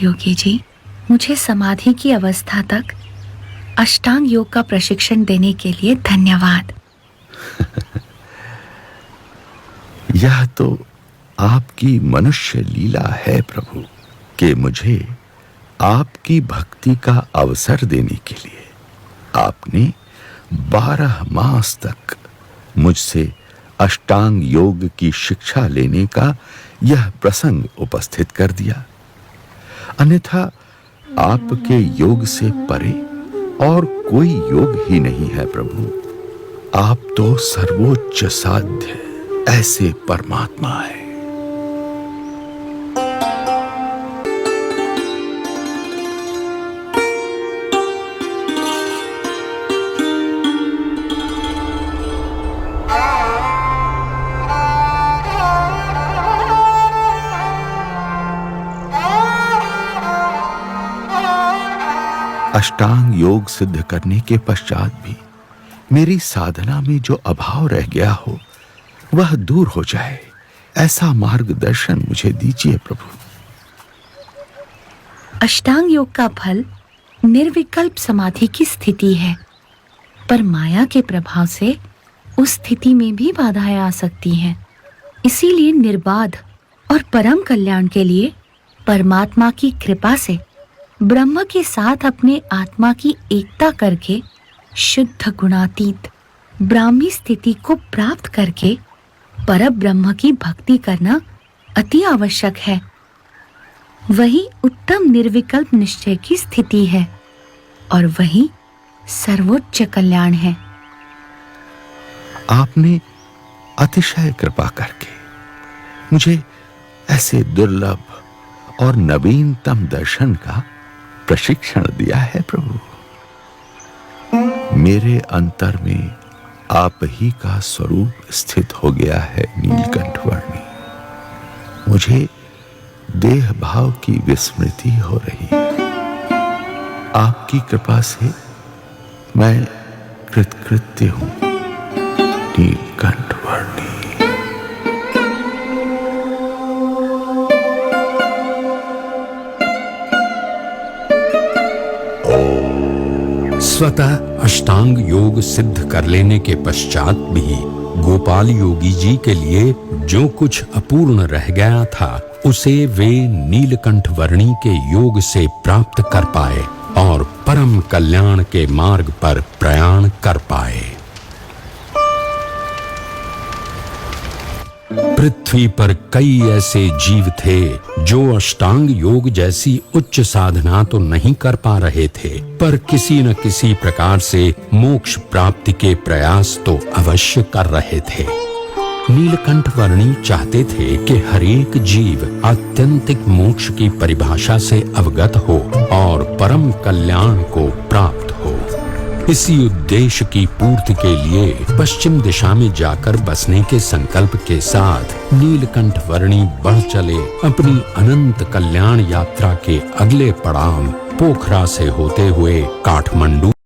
योगी जी, मुझे समाधि की अवस्था तक अष्टांग योग का प्रशिक्षण देने के लिए धन्यवाद। यह तो आपकी मनुष्य लीला है प्रभु कि मुझे आपकी भक्ति का अवसर देने के लिए आपने 12 मास तक मुझसे अष्टांग योग की शिक्षा लेने का यह प्रसंग उपस्थित कर दिया। अन्यथा आपके योग से परे और कोई योग ही नहीं है प्रभु। आप तो सर्वोच्च साध्य ऐसे परमात्मा है। अष्टांग योग सिद्ध करने के पश्चात भी मेरी साधना में जो अभाव रह गया हो वह दूर हो जाए, ऐसा मार्गदर्शन मुझे दीजिए प्रभु। अष्टांग योग का फल निर्विकल्प समाधि की स्थिति है, पर माया के प्रभाव से उस स्थिति में भी बाधाएं आ सकती हैं। इसीलिए निर्बाध और परम कल्याण के लिए परमात्मा की कृपा से ब्रह्म के साथ अपने आत्मा की एकता करके शुद्ध गुणातीत ब्राह्मी स्थिति को प्राप्त करके परब्रह्म की भक्ति करना अति आवश्यक है। वही उत्तम निर्विकल्प निश्चय की स्थिति है और वही सर्वोच्च कल्याण है। आपने अतिशय कृपा करके मुझे ऐसे दुर्लभ और नवीनतम दर्शन का प्रशिक्षण दिया है प्रभु। मेरे अंतर में आप ही का स्वरूप स्थित हो गया है नीलकंठ वर्णी। मुझे देह भाव की विस्मृति हो रही है। आपकी कृपा से मैं कृतकृत्य हूं नीलकंठ वर्णी। स्वतः अष्टांग योग सिद्ध कर लेने के पश्चात भी गोपाल योगी जी के लिए जो कुछ अपूर्ण रह गया था उसे वे नीलकंठ वर्णी के योग से प्राप्त कर पाए और परम कल्याण के मार्ग पर प्रयाण कर पाए। पृथ्वी पर कई ऐसे जीव थे जो अष्टांग योग जैसी उच्च साधना तो नहीं कर पा रहे थे, पर किसी न किसी प्रकार से मोक्ष प्राप्ति के प्रयास तो अवश्य कर रहे थे। नीलकंठ वर्णी चाहते थे कि हरेक जीव आत्यंतिक मोक्ष की परिभाषा से अवगत हो और परम कल्याण को प्राप्त हो। इसी उद्देश्य की पूर्ति के लिए पश्चिम दिशा में जाकर बसने के संकल्प के साथ नीलकंठ वर्णी बढ़ चले अपनी अनंत कल्याण यात्रा के अगले पड़ाव पोखरा से होते हुए काठमांडू